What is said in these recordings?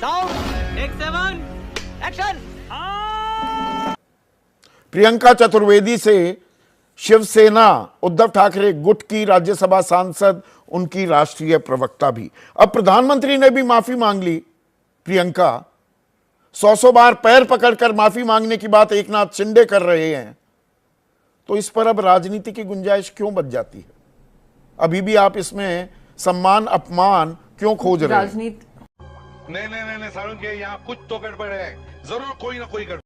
Sound take 7 action. Priyanka Chaturvedi से शिवसेना उद्धव ठाकरे गुट की राज्यसभा सांसद, उनकी राष्ट्रीय प्रवक्ता भी। अब प्रधानमंत्री ने भी माफी मांग ली। प्रियंका 100 बार पैर पकड़कर माफी मांगने की बात एकनाथ शिंदे कर रहे हैं, तो इस पर अब राजनीति की गुंजाइश क्यों बच जाती है? अभी भी आप इसमें सम्मान अपमान क्यों खोज रहे हैं? नहीं सारुण के यहाँ कुछ तो गड़बड़ है, जरूर कोई ना कोई गड़बड़।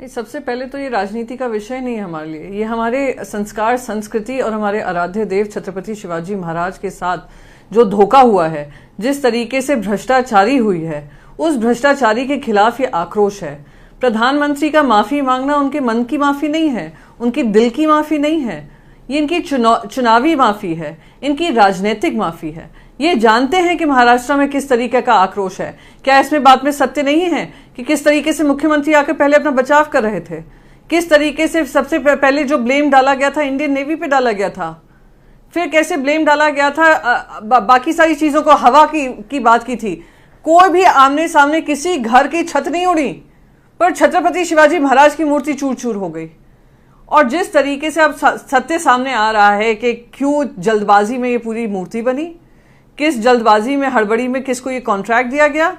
सबसे पहले तो ये राजनीति का विषय नहीं है हमारे लिए। ये हमारे संस्कार, संस्कृति और हमारे आराध्य देव छत्रपति शिवाजी महाराज के साथ जो धोखा हुआ है, जिस तरीके से भ्रष्टाचारी हुई है, उस भ्रष्टाचारी के खिलाफ ये आक्रोश है। प्रधानमंत्री का माफी मांगना उनके मन की माफी नहीं है, उनकी दिल की माफी नहीं है, ये इनकी चुनावी माफी है, इनकी राजनीतिक माफी है। ये जानते हैं कि महाराष्ट्र में किस तरीके का आक्रोश है। क्या इसमें बात में सत्य नहीं है कि किस तरीके से मुख्यमंत्री आकर पहले अपना बचाव कर रहे थे, किस तरीके से सबसे पहले जो ब्लेम डाला गया था इंडियन नेवी पे डाला गया था, फिर कैसे ब्लेम डाला गया था बाकी सारी चीजों को, हवा की बात की थी। कोई भी आमने सामने किसी घर की छत नहीं उड़ी, पर छत्रपति शिवाजी महाराज की मूर्ति चूर चूर हो गई। और जिस तरीके से अब सत्य सामने आ रहा है कि क्यों जल्दबाजी में ये पूरी मूर्ति बनी, किस जल्दबाजी में, हड़बड़ी में किसको ये कॉन्ट्रैक्ट दिया गया,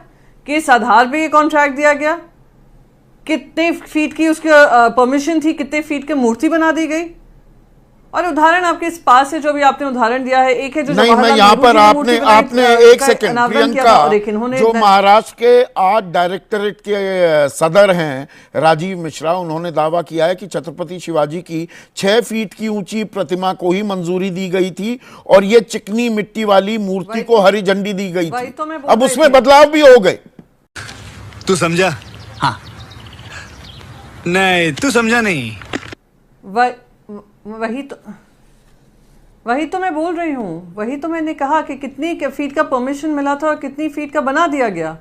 किस आधार पे ये कॉन्ट्रैक्ट दिया गया, कितने फीट की उसकी परमिशन थी, कितने फीट की मूर्ति बना दी गई। और उदाहरण आपके इस पास है, जो भी आपने उदाहरण दिया है, एक है जो नहीं, मैं यहाँ पर आपने एक सेकंड, प्रियंका जो महाराष्ट्र के आज डायरेक्टरेट के सदर हैं राजीव मिश्रा, उन्होंने दावा किया है कि छत्रपति शिवाजी की 6 फीट की ऊंची प्रतिमा को ही मंजूरी दी गई थी और ये चिकनी मिट्टी वाली मूर्ति को हरी झंडी दी गई थी। तो अब उसमें बदलाव भी हो गए। तू समझा? हाँ। नहीं, तू समझा नहीं। वही तो मैं बोल रही हूँ, वही तो मैंने कहा कि कितनी फीट का परमिशन मिला था और कितनी फीट का बना दिया गया।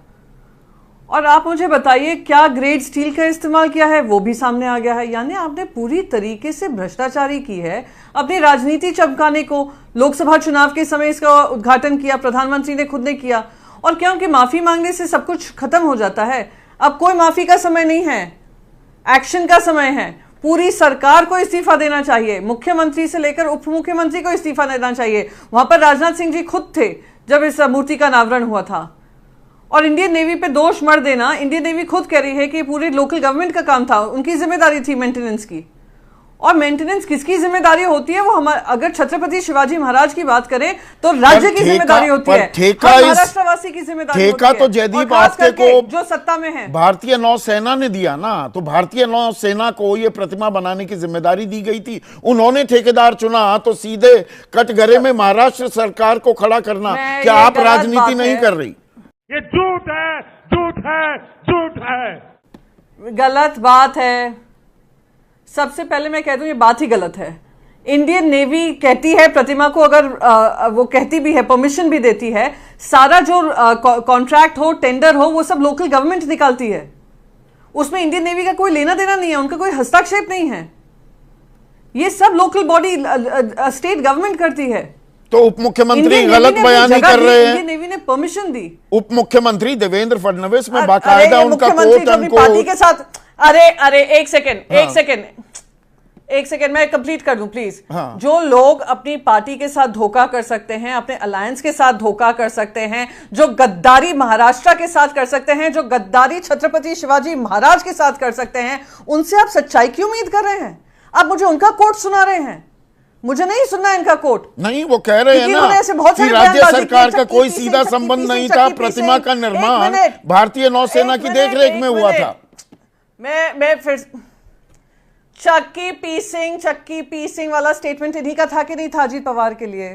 और आप मुझे बताइए क्या ग्रेड स्टील का इस्तेमाल किया है, वो भी सामने आ गया है। यानी आपने पूरी तरीके से भ्रष्टाचारी की है, अपनी राजनीति चमकाने को। लोकसभा चुनाव के समय इसका उद्घाटन किया, प्रधानमंत्री ने खुद ने किया। और क्या उनकी माफी मांगने से सब कुछ खत्म हो जाता है? अब कोई माफी का समय नहीं है, एक्शन का समय है। पूरी सरकार को इस्तीफा देना चाहिए, मुख्यमंत्री से लेकर उप मुख्यमंत्री को इस्तीफा देना चाहिए। वहां पर राजनाथ सिंह जी खुद थे जब इस मूर्ति का अनावरण हुआ था। और इंडियन नेवी पे दोष मर देना, इंडियन नेवी खुद कह रही है कि पूरे लोकल गवर्नमेंट का काम था, उनकी जिम्मेदारी थी मेंटेनेंस की। और मेंटेनेंस किसकी जिम्मेदारी होती है? वो अगर छत्रपति शिवाजी महाराज की बात करें तो राज्य की जिम्मेदारी होती है, महाराष्ट्रवासी की जिम्मेदारी होती है। ठेका तो जयदीप आपके को जो सत्ता में है भारतीय नौसेना ने दिया ना, तो भारतीय नौसेना को ये प्रतिमा बनाने की जिम्मेदारी दी गई थी। उन्होंने ठेकेदार चुना, तो सीधे कटघरे में महाराष्ट्र सरकार को खड़ा करना, क्या आप राजनीति नहीं कर रही? ये झूठ है, झूठ है, झूठ है, गलत बात है। सबसे पहले मैं कह दूं ये बात ही गलत है। इंडियन नेवी कहती है प्रतिमा को, अगर वो कहती भी है, परमिशन भी देती है, सारा जो कॉन्ट्रैक्ट हो, टेंडर हो, वो सब लोकल गवर्नमेंट निकालती है। उसमें इंडियन नेवी का कोई लेना देना नहीं है, उनका कोई हस्तक्षेप नहीं है। ये सब लोकल बॉडी, स्टेट गवर्नमेंट करती है। तो उप मुख्यमंत्री गलत बयानी कर रहे हैं। इंडियन नेवी ने परमिशन दी। उप मुख्यमंत्री देवेंद्र फडणवीस में बाकायदा उनका पार्टी के साथ। अरे एक सेकेंड मैं कंप्लीट कर दूं प्लीज। हाँ। जो लोग अपनी पार्टी के साथ धोखा कर सकते हैं, अपने अलायंस के साथ धोखा कर सकते हैं, जो गद्दारी महाराष्ट्र के साथ कर सकते हैं, जो गद्दारी छत्रपति शिवाजी महाराज के साथ कर सकते हैं, उनसे आप सच्चाई की उम्मीद कर रहे हैं? आप मुझे उनका कोट सुना रहे हैं, मुझे नहीं सुनना इनका कोट। नहीं, वो कह रहे हैं ना कि राज्य सरकार का कोई सीधा संबंध नहीं था, प्रतिमा का निर्माण भारतीय नौसेना की देखरेख में हुआ था। मैं फिर चक्की पीसिंग वाला स्टेटमेंट इन्हीं का था कि नहीं था अजीत पवार के लिए?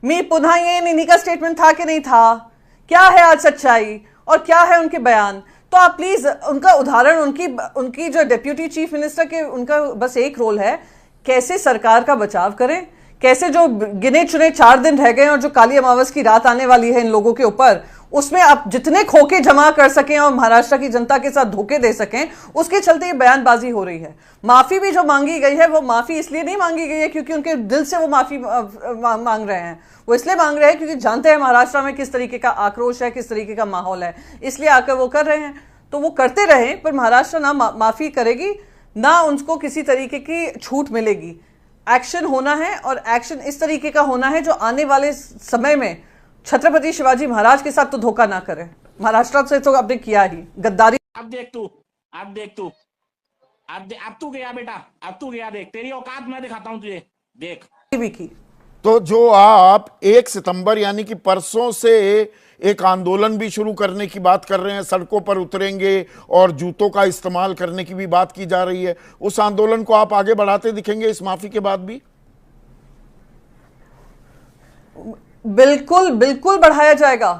मी पुनः ये इन्हीं का स्टेटमेंट था कि नहीं था? क्या है आज सच्चाई और क्या है उनके बयान? तो आप प्लीज उनका उदाहरण, उनकी जो डिप्यूटी चीफ मिनिस्टर के, उनका बस एक रोल है, कैसे सरकार का बचाव करें, कैसे जो गिने चुने 4 दिन रह गए और जो काली अमावस की रात आने वाली है इन लोगों के ऊपर, उसमें आप जितने खोखे जमा कर सकें और महाराष्ट्र की जनता के साथ धोखे दे सकें, उसके चलते ये बयानबाजी हो रही है। माफी भी जो मांगी गई है वो माफी इसलिए नहीं मांगी गई है क्योंकि उनके दिल से वो माफी मांग रहे हैं, वो इसलिए मांग रहे हैं क्योंकि जानते हैं महाराष्ट्र में किस तरीके का आक्रोश है, किस तरीके का माहौल है, इसलिए आकर वो कर रहे हैं। तो वो करते रहे, पर महाराष्ट्र ना माफी करेगी ना उनको किसी तरीके की छूट मिलेगी। एक्शन होना है और एक्शन इस तरीके का होना है जो आने वाले समय में छत्रपति शिवाजी महाराज के साथ तो धोखा ना करे। महाराष्ट्र से तो आपने किया ही गद्दारी। अब देख तू अब तू गया बेटा, अब तू गया, देख तेरी औकात मैं दिखाता हूं तुझे, देख भी की। तो जो आप 1 सितंबर यानी कि परसों से एक आंदोलन भी शुरू करने की बात कर रहे हैं, सड़कों पर उतरेंगे और जूतों का इस्तेमाल करने की भी बात की जा रही है, उस आंदोलन को आप आगे बढ़ाते दिखेंगे इस माफी के बाद भी? बिल्कुल बिल्कुल बढ़ाया जाएगा,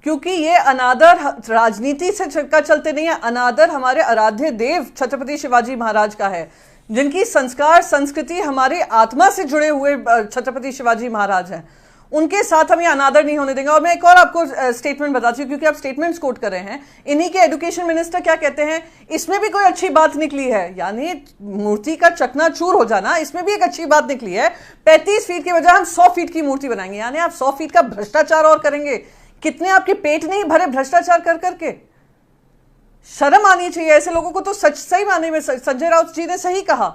क्योंकि ये अनादर राजनीति से का चलते नहीं है, अनादर हमारे आराध्य देव छत्रपति शिवाजी महाराज का है, जिनकी संस्कार संस्कृति हमारी आत्मा से जुड़े हुए छत्रपति शिवाजी महाराज हैं। उनके साथ हम ये अनादर नहीं होने देंगे। और मैं एक और आपको स्टेटमेंट बताती हूँ, क्योंकि आप स्टेटमेंट्स कोट कर रहे हैं। इन्हीं के एजुकेशन मिनिस्टर क्या कहते हैं, इसमें भी कोई अच्छी बात निकली है, यानी मूर्ति का चकनाचूर हो जाना, इसमें भी एक अच्छी बात निकली है। 35 फीट के बजाय हम 100 फीट की मूर्ति बनाएंगे, यानी आप 100 फीट का भ्रष्टाचार और करेंगे। कितने आपके पेट नहीं भरे भ्रष्टाचार कर करके? शर्म आनी चाहिए ऐसे लोगों को। तो सही माने में संजय राउत जी ने सही कहा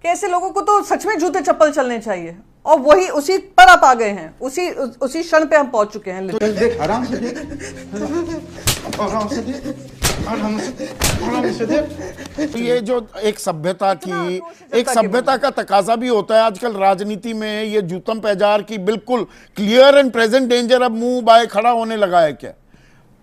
कि ऐसे लोगों को तो सच में जूते चप्पल चलने चाहिए, और वही उसी पर आप आ गए हैं, उसी क्षण पे हम पहुंच चुके हैं। देख आराम से देख, आराम से देख। ये जो एक सभ्यता का तकाजा भी होता है आजकल राजनीति में, ये जूतम पैजार की बिल्कुल क्लियर एंड प्रेजेंट डेंजर अब मुंह बाय खड़ा होने लगा है। क्या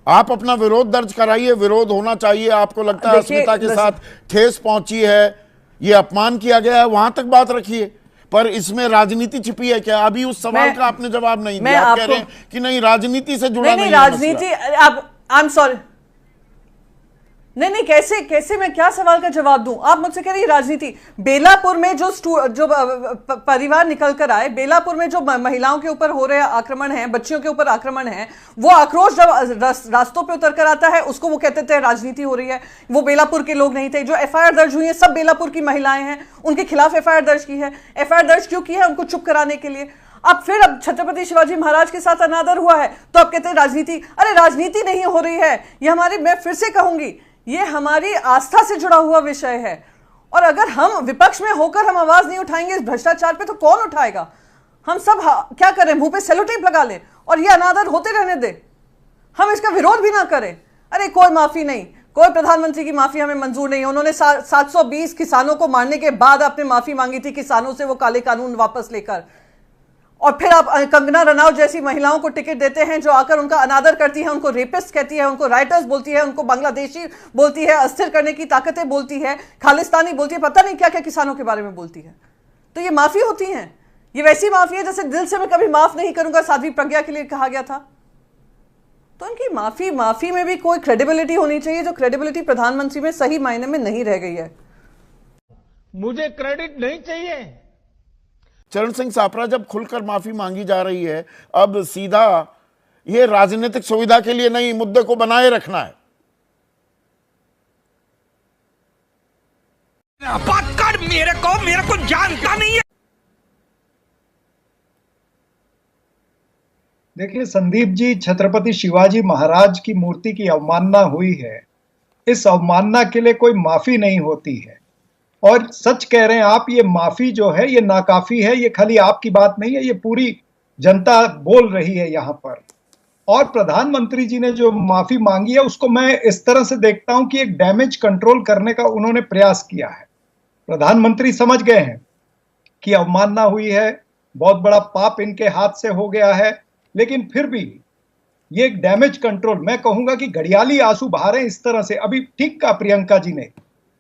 आप अपना विरोध दर्ज कराइए, विरोध होना चाहिए। आपको लगता है अस्मिता के साथ ठेस पहुंची है, ये अपमान किया गया है, वहां तक बात रखिए, पर इसमें राजनीति छिपी है क्या? अभी उस सवाल का आपने जवाब नहीं दिया। आप कह रहे हैं कि नहीं राजनीति से जुड़ा नहीं राजनीति। अब आई एम सॉरी, नहीं कैसे मैं क्या सवाल का जवाब दूं? आप मुझसे कह रही राजनीति। बेलापुर में जो परिवार निकल कर आए, बेलापुर में जो महिलाओं के ऊपर हो रहे आक्रमण है, बच्चियों के ऊपर आक्रमण है, वो आक्रोश जब रास्तों पे उतर कर आता है, उसको वो कहते थे राजनीति हो रही है। वो बेलापुर के लोग नहीं थे। जो एफआईआर दर्ज हुई है सब बेलापुर की महिलाएं हैं, उनके खिलाफ एफआईआर दर्ज की है। एफआईआर दर्ज क्यों की है? उनको चुप कराने के लिए। अब छत्रपति शिवाजी महाराज के साथ अनादर हुआ है तो अब कहते हैं राजनीति। अरे राजनीति नहीं हो रही है, ये हमारी, मैं फिर से कहूंगी, ये हमारी आस्था से जुड़ा हुआ विषय है। और अगर हम विपक्ष में होकर हम आवाज नहीं उठाएंगे इस भ्रष्टाचार पे, तो कौन उठाएगा? हम सब क्या करें, मुंह पे सेलो टेप लगा लें और ये अनादर होते रहने दें? हम इसका विरोध भी ना करें? अरे कोई माफी नहीं, कोई प्रधानमंत्री की माफी हमें मंजूर नहीं। उन्होंने 720 किसानों को मारने के बाद आपने माफी मांगी थी किसानों से, वो काले कानून वापस लेकर, और फिर आप कंगना रनावत जैसी महिलाओं को टिकट देते हैं जो आकर उनका अनादर करती है, उनको रेपिस्ट कहती है, उनको राइटर्स बोलती है, उनको बांग्लादेशी बोलती है, अस्थिर करने की ताकतें बोलती है, खालिस्तानी बोलती है, पता नहीं क्या क्या किसानों के बारे में बोलती है। तो ये माफी होती है? ये वैसी माफी है जैसे दिल से मैं कभी माफ नहीं करूंगा साध्वी प्रज्ञा के लिए कहा गया था। तो इनकी माफी में भी कोई क्रेडिबिलिटी होनी चाहिए, जो क्रेडिबिलिटी प्रधानमंत्री में सही मायने में नहीं रह गई है। मुझे क्रेडिट नहीं चाहिए। चरण सिंह सापरा, जब खुलकर माफी मांगी जा रही है, अब सीधा ये राजनीतिक सुविधा के लिए नहीं, मुद्दे को बनाए रखना है। बात कर, मेरे को जानता नहीं है। देखिए संदीप जी, छत्रपति शिवाजी महाराज की मूर्ति की अवमानना हुई है, इस अवमानना के लिए कोई माफी नहीं होती है। और सच कह रहे हैं आप, ये माफी जो है ये नाकाफी है। ये खाली आपकी बात नहीं है, ये पूरी जनता बोल रही है यहाँ पर। और प्रधानमंत्री जी ने जो माफी मांगी है उसको मैं इस तरह से देखता हूं कि एक डैमेज कंट्रोल करने का उन्होंने प्रयास किया है। प्रधानमंत्री समझ गए हैं कि अवमानना हुई है, बहुत बड़ा पाप इनके हाथ से हो गया है, लेकिन फिर भी ये एक डैमेज कंट्रोल, मैं कहूंगा कि घड़ियाली आंसू बहा रहे हैं इस तरह से। अभी ठीक कहा प्रियंका जी ने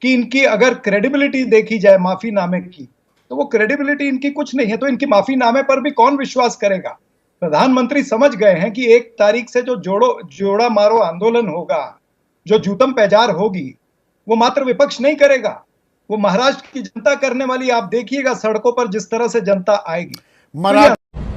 कि इनकी अगर क्रेडिबिलिटी देखी जाए माफीनामे की, तो वो क्रेडिबिलिटी इनकी कुछ नहीं है, तो इनकी माफीनामे पर भी कौन विश्वास करेगा? प्रधानमंत्री समझ गए हैं कि 1 तारीख से जो जोड़ा मारो आंदोलन होगा, जो जूतम पैजार होगी, वो मात्र विपक्ष नहीं करेगा, वो महाराष्ट्र की जनता करने वाली। आप देखिएगा सड़कों पर जिस तरह से जनता आएगी।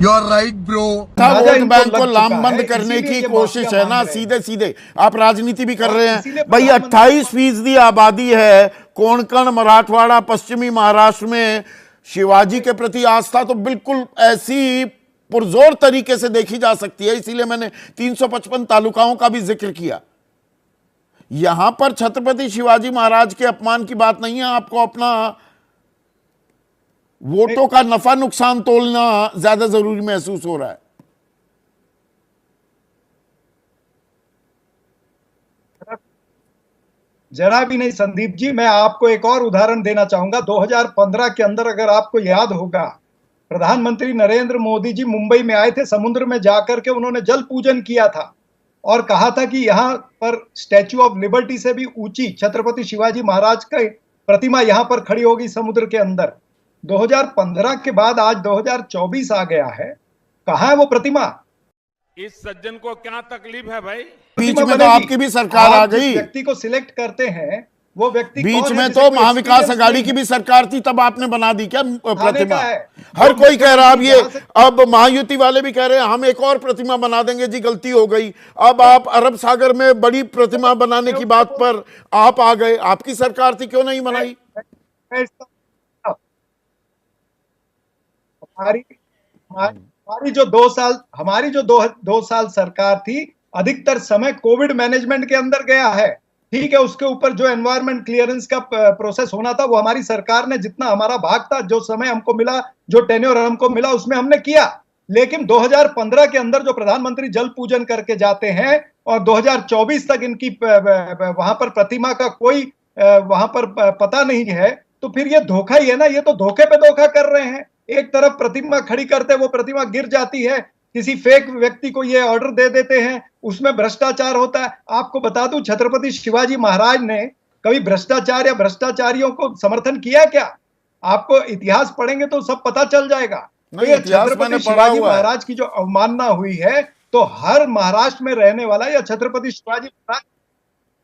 राजा वोट इनको बैंक लग को चुका लामबंद है, करने इसीलिए की ये कोशिश माफिया है ना, मांग रहे हैं। सीधे सीधे आप राजनीति भी कर रहे इसीलिए हैं भाई। प्रधानमंत्री 28% आबादी है कोंकण, मराठवाड़ा, पश्चिमी महाराष्ट्र में शिवाजी के प्रति आस्था तो बिल्कुल ऐसी पुरजोर तरीके से देखी जा सकती है। इसीलिए मैंने 355 तालुकाओं का भी जिक्र किया। यहां पर छत्रपति शिवाजी महाराज के अपमान की बात नहीं है। आपको अपना वोटों का नफा नुकसान तोलना ज्यादा जरूरी महसूस हो रहा है। जरा भी नहीं संदीप जी। मैं आपको एक और उदाहरण देना चाहूंगा। 2015 के अंदर अगर आपको याद होगा, प्रधानमंत्री नरेंद्र मोदी जी मुंबई में आए थे। समुद्र में जाकर के उन्होंने जल पूजन किया था और कहा था कि यहाँ पर स्टैच्यू ऑफ लिबर्टी से भी ऊंची छत्रपति शिवाजी महाराज की प्रतिमा यहाँ पर खड़ी होगी समुद्र के अंदर। 2015 के बाद आज 2024 आ गया है, कहाँ है वो प्रतिमा? इस सज्जन को क्या तकलीफ है भाई? बीच में तो आपकी भी सरकार आ गई। व्यक्ति को सिलेक्ट करते हैं वो व्यक्ति बीच कौन है में जिसे तो कोई महाविकास experience आघाड़ी नहीं की भी सरकार थी, तब आपने बना दी क्या प्रतिमा? है। हर जो कोई कह रहा अब ये मुख्यमंत्री अब महायुति वाले भी कह रहे हैं हम एक और प्रतिमा बना देंगे जी, गलती हो गई। अब आप अरब सागर में बड़ी प्रतिमा बनाने की बात पर आप आ गए। आपकी सरकार थी, क्यों नहीं बनाई? हमारी जो 2 साल सरकार थी, अधिकतर समय कोविड मैनेजमेंट के अंदर गया है। ठीक है, उसके ऊपर जो एनवायरमेंट क्लियरेंस का प्रोसेस होना था वो हमारी सरकार ने, जितना हमारा भाग था, जो समय हमको मिला, जो टेन्योर हमको मिला, उसमें हमने किया। लेकिन 2015 के अंदर जो प्रधानमंत्री जल पूजन करके जाते हैं और 2024 तक इनकी वहां पर प्रतिमा का कोई वहां पर पता नहीं है, तो फिर ये धोखा ही है ना। ये तो धोखे पे धोखा कर रहे हैं। एक तरफ प्रतिमा खड़ी करते, वो प्रतिमा गिर जाती है, किसी फेक व्यक्ति को ये ऑर्डर दे देते हैं, उसमें भ्रष्टाचार होता है। आपको बता दूं, छत्रपति शिवाजी महाराज ने कभी भ्रष्टाचार या भ्रष्टाचारियों को समर्थन किया क्या? आपको इतिहास पढ़ेंगे तो सब पता चल जाएगा। तो ये छत्रपति शिवाजी महाराज की जो अवमानना हुई है, तो हर महाराष्ट्र में रहने वाला या छत्रपति शिवाजी महाराज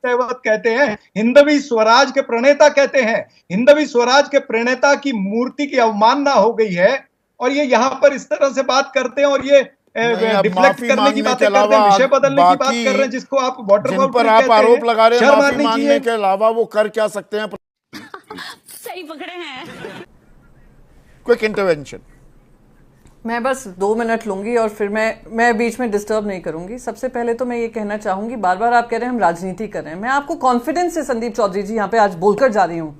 कहते हैं, हिंदवी स्वराज के प्रणेता कहते हैं, हिंदवी स्वराज के प्रणेता की मूर्ति की अवमानना हो गई है। और ये यहाँ पर इस तरह से बात करते हैं और ये डिफ्लेक्ट करने की बातें करते हैं, विषय बदलने की बात कर रहे हैं, जिसको आप वाटर पर आप आरोप लगा रहे हैं। माफी मांगने के अलावा वो कर क्या सकते हैं? सही पकड़े हैं। Quick intervention. मैं बस 2 मिनट लूंगी और फिर मैं बीच में डिस्टर्ब नहीं करूंगी। सबसे पहले तो मैं ये कहना चाहूंगी, बार बार आप कह रहे हैं हम राजनीति कर रहे हैं। मैं आपको कॉन्फिडेंस से संदीप चौधरी जी यहाँ पे आज बोलकर जा रही हूं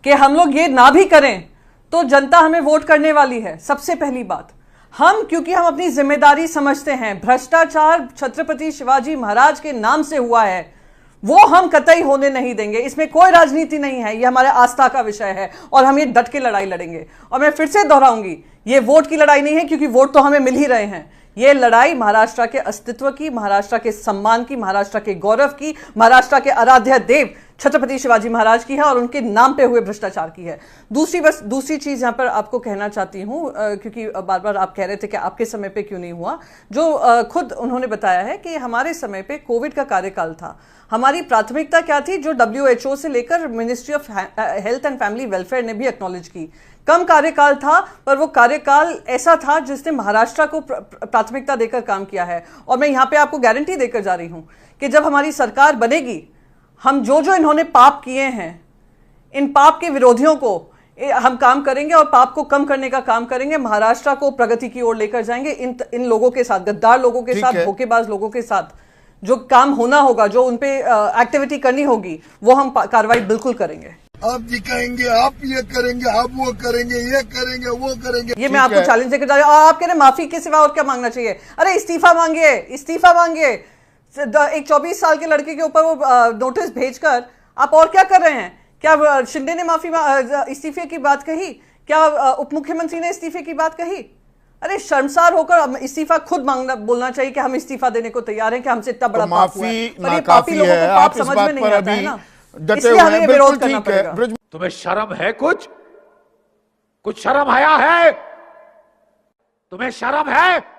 कि हम लोग ये ना भी करें तो जनता हमें वोट करने वाली है। सबसे पहली बात, क्योंकि हम अपनी जिम्मेदारी समझते हैं, भ्रष्टाचार छत्रपति शिवाजी महाराज के नाम से हुआ है, वो हम कतई होने नहीं देंगे। इसमें कोई राजनीति नहीं है, ये हमारे आस्था का विषय है और हम ये डट के लड़ाई लड़ेंगे। और मैं फिर से दोहराऊंगी, ये वोट की लड़ाई नहीं है, क्योंकि वोट तो हमें मिल ही रहे हैं। ये लड़ाई महाराष्ट्र के अस्तित्व की, महाराष्ट्र के सम्मान की, महाराष्ट्र के गौरव की, महाराष्ट्र के आराध्य देव छत्रपति शिवाजी महाराज की है और उनके नाम पे हुए भ्रष्टाचार की है। दूसरी चीज यहां पर आपको कहना चाहती हूं, क्योंकि बार बार आप कह रहे थे कि आपके समय पे क्यों नहीं हुआ, जो खुद उन्होंने बताया है कि हमारे समय पे कोविड का कार्यकाल था। हमारी प्राथमिकता क्या थी, जो WHO से लेकर ministry of health and family welfare ने भी एक्नॉलेज की। कम कार्यकाल था, पर वो कार्यकाल ऐसा था जिसने महाराष्ट्र को प्राथमिकता देकर काम किया है। और मैं यहां पे आपको गारंटी देकर जा रही हूं कि जब हमारी सरकार बनेगी, हम जो इन्होंने पाप किए हैं, इन पाप के विरोधियों को हम काम करेंगे और पाप को कम करने का काम करेंगे। महाराष्ट्र को प्रगति की ओर लेकर जाएंगे। इन लोगों के साथ, गद्दार लोगों के साथ, धोखेबाज लोगों के साथ जो काम होना होगा, जो उनपे एक्टिविटी करनी होगी, वो हम कार्रवाई बिल्कुल करेंगे। आप दिखाएंगे, आप ये करेंगे, आप वो करेंगे, ये करेंगे, वो करेंगे। ये मैं आपको चैलेंज देकर जा रही हूं। आप कह रहे माफी के सिवा और क्या मांगना चाहिए? अरे इस्तीफा मांगिए, इस्तीफा मांगिए। एक 24 साल के लड़के के ऊपर वो नोटिस भेजकर आप और क्या कर रहे हैं? क्या शिंदे ने इस्तीफे की बात कही? क्या उप मुख्यमंत्री ने इस्तीफे की बात कही? अरे शर्मसार होकर इस्तीफा खुद बोलना चाहिए कि हम इस्तीफा देने को तैयार हैं, कि हमसे इतना बड़ा पाप हुआ है। पर ये पापी लोगों को पाप समझ में नहीं आता है ना, इसलिए हमें विरोध करना पड़ेगा। तुम्हें शर्म है? कुछ शर्म आया है? तुम्हें शर्म है?